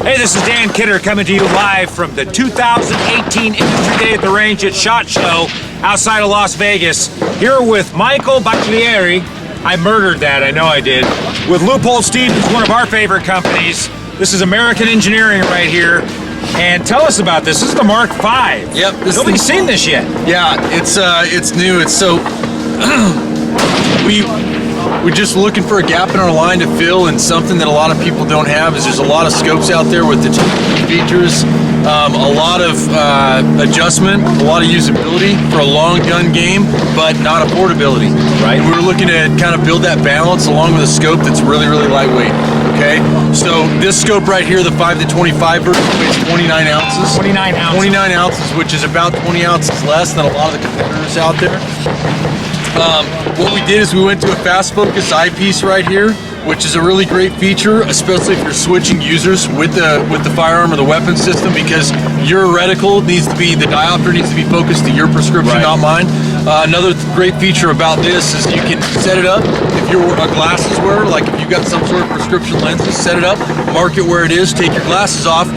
Hey, this is Dan Kidder coming to you live from the 2018 Industry Day at the Range at SHOT Show outside of Las Vegas. Here with Michael Bacciglieri. I murdered that, I know I did. With Leupold Steve, who's one of our favorite companies. This is American engineering right here. And tell us about this. This is the Mark V. Yep. Nobody's seen this yet. Yeah, it's new. It's so we're just looking for a gap in our line to fill, and something that a lot of people don't have is there's a lot of scopes out there with the features, a lot of adjustment, a lot of usability for a long gun game, but not a portability. Right. And we were looking to kind of build that balance along with a scope that's really, really lightweight. Okay, so this scope right here, the 5 to 25 version, weighs 29 ounces. 29 ounces. 29 ounces, which is about 20 ounces less than a lot of the competitors out there. What we did is we went to a fast focus eyepiece right here, which is a really great feature, especially if you're switching users with the firearm or the weapon system, because your reticle needs to be, the diopter needs to be focused to your prescription, right, not mine. Another great feature about this is you can set it up. If you're a glasses wearer, like if you've got some sort of prescription lenses, set it up, mark it where it is, take your glasses off,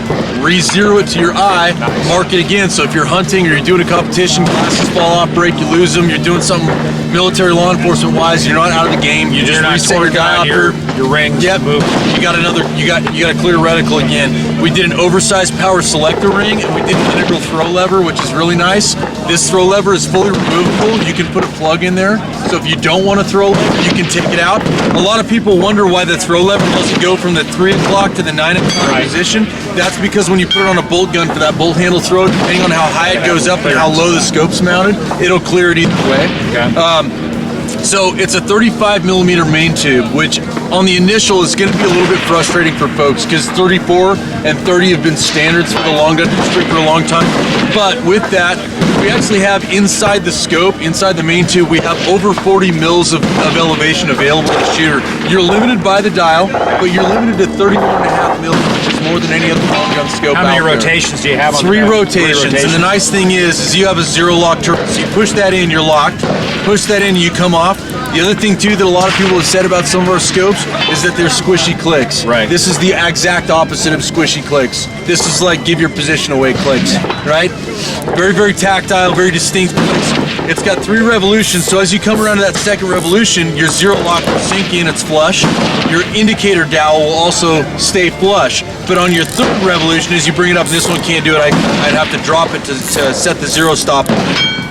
re-zero it to your eye, mark it again. So if you're hunting or you're doing a competition, glasses fall off, break, you lose them, you're doing something military law enforcement wise, you're not out of the game, you just reset your diopter. Your ring, yep, move. You got a clear reticle again. We did an oversized power selector ring, and we did an integral throw lever, which is really nice. This throw lever is fully removable. You can put a plug in there, so if you don't want to throw lever, you can take it out. A lot of people wonder why the throw lever doesn't go from the 3 o'clock to the 9 o'clock position. That's because when you put it on a bolt gun for that bolt handle throw, depending on how high it goes up and how low the scope's mounted, it'll clear it either way. Okay. So it's a 35 millimeter main tube, which on the initial is going to be a little bit frustrating for folks because 34 and 30 have been standards for the long gun industry for a long time. But with that, we actually have inside the scope, inside the main tube, we have over 40 mils of elevation available to the shooter. You're limited by the dial, but you're limited to 31.5 mils, which is more than any other long gun scope out there. How many rotations do you have on the gun? 3 rotations. And the nice thing is you have a zero lock turret. So you push that in, you're locked. Push that in, you come off. The other thing too that a lot of people have said about some of our scopes is that they're squishy clicks. Right. This is the exact opposite of squishy clicks. This is like give your position away clicks, right? Very, very tactile, very distinct clicks. It's got 3 revolutions, so as you come around to that second revolution, your zero lock will sink in, it's flush. Your indicator dowel will also stay flush. But on your third revolution, as you bring it up, and this one can't do it, I'd have to drop it to set the zero stop.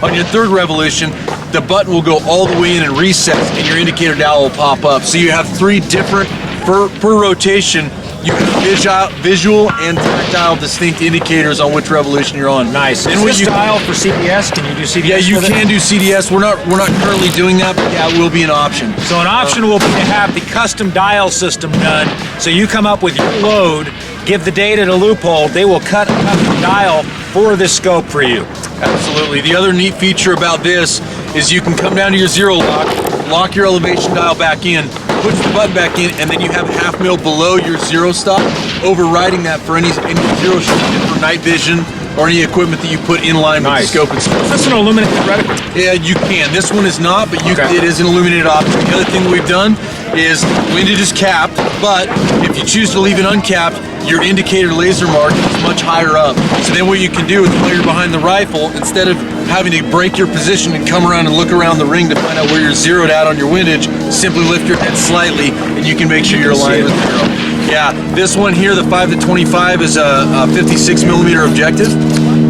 On your third revolution, the button will go all the way in and reset, and your indicator dowel will pop up. So you have 3 different, per rotation, you have visual and tactile distinct indicators on which revolution you're on. Nice. And is this dial for CDS? Can you do CDS? Yeah, you can do CDS. We're not currently doing that, but yeah, it will be an option. So an option will be to have the custom dial system done. So you come up with your load, give the data to Leupold, they will cut a custom dial for this scope for you. Absolutely. The other neat feature about this is you can come down to your zero lock your elevation dial back in, push the button back in, and then you have a half mil below your zero stop, overriding that for any zero shooting for night vision or any equipment that you put in line with the scope and stuff. Is this an illuminated reticle? Yeah, you can. This one is not, but it is an illuminated option. The other thing we've done is windage is capped, but if you choose to leave it uncapped, your indicator laser mark is much higher up. So then what you can do is while you're behind the rifle, instead of having to break your position and come around and look around the ring to find out where you're zeroed out on your windage, simply lift your head slightly and you can make sure you're aligned with zero. Yeah, this one here, the 5 to 25 is a 56 millimeter objective.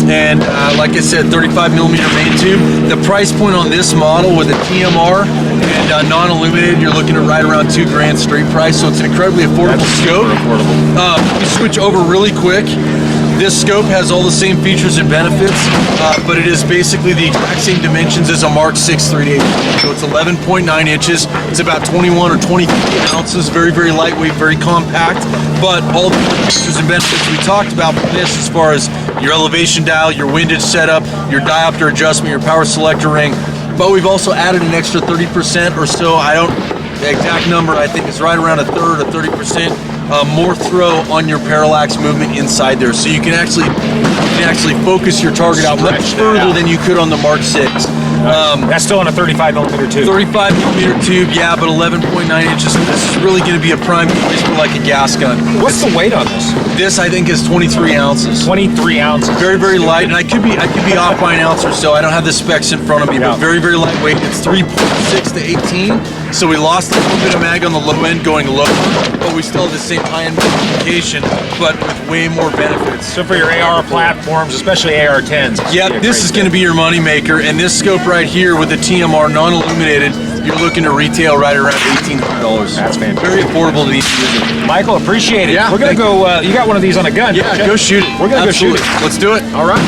And like I said, 35 millimeter main tube. The price point on this model with a TMR and non-illuminated, you're looking at right around $2,000 straight price. So it's an incredibly affordable scope. We switch over really quick. This scope has all the same features and benefits, but it is basically the exact same dimensions as a Mark 6 3/8. So it's 11.9 inches. It's about 21 or 23 ounces. Very, very lightweight, very compact. But all the features and benefits we talked about from this, as far as your elevation dial, your windage setup, your diopter adjustment, your power selector ring. But we've also added an extra 30% or so. The exact number, I think, is right around a third or 30%. More throw on your parallax movement inside there, so you can actually focus your target out much further than you could on the Mark 6. That's still on a 35 millimeter tube. 35 millimeter tube, yeah, but 11.9 6.9 inches. This is really going to be a prime choice for like a gas gun. What's the weight on this? This I think is 23 ounces. 23 ounces. Very, very light, and I could be off by an ounce or so. I don't have the specs in front of me, but very, very lightweight. It's 3.6 to 18, so we lost a little bit of mag on the low end going low, but we still have the same high-end magnification, but with way more benefits. So for your AR platforms, especially AR-10s. Yep, this is going to be your money maker, and this scope right here with the TMR non-illuminated, you're looking to retail right around $1,800. That's fantastic. Very affordable to the user. Michael, appreciate it. Yeah, we're gonna go. You got one of these on a gun? Yeah, go shoot it. We're gonna go shoot it. Let's do it. All right.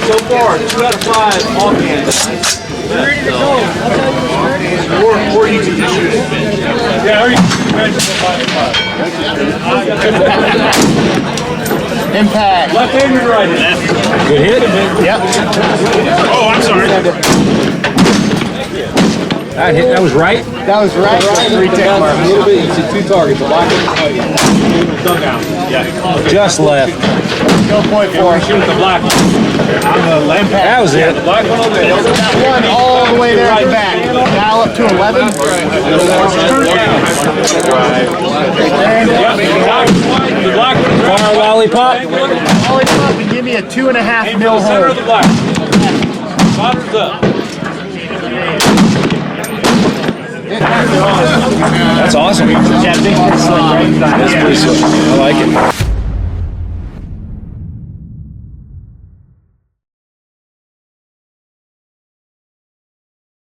So far, 2 out of 5 on hands. We're ready to go. Or you can just shoot it. Yeah, or you Impact. left hand or right hand? Good hit. Yep. Oh, I'm sorry. That was right. That was right. Retake mark. A little bit, you see 2 targets, a black and a white. Dugout. Yeah. Just left. Go point four. Shoot the black one. On the left. That was it. The black one over there. That one all the way there at the back. Now up to 11. The black one. Fire lollipop. Lollipop and give me a 2.5 mil Center of hole. the black. Bottoms up. That's awesome. Yeah, big slick, right? That's pretty slick. I like it.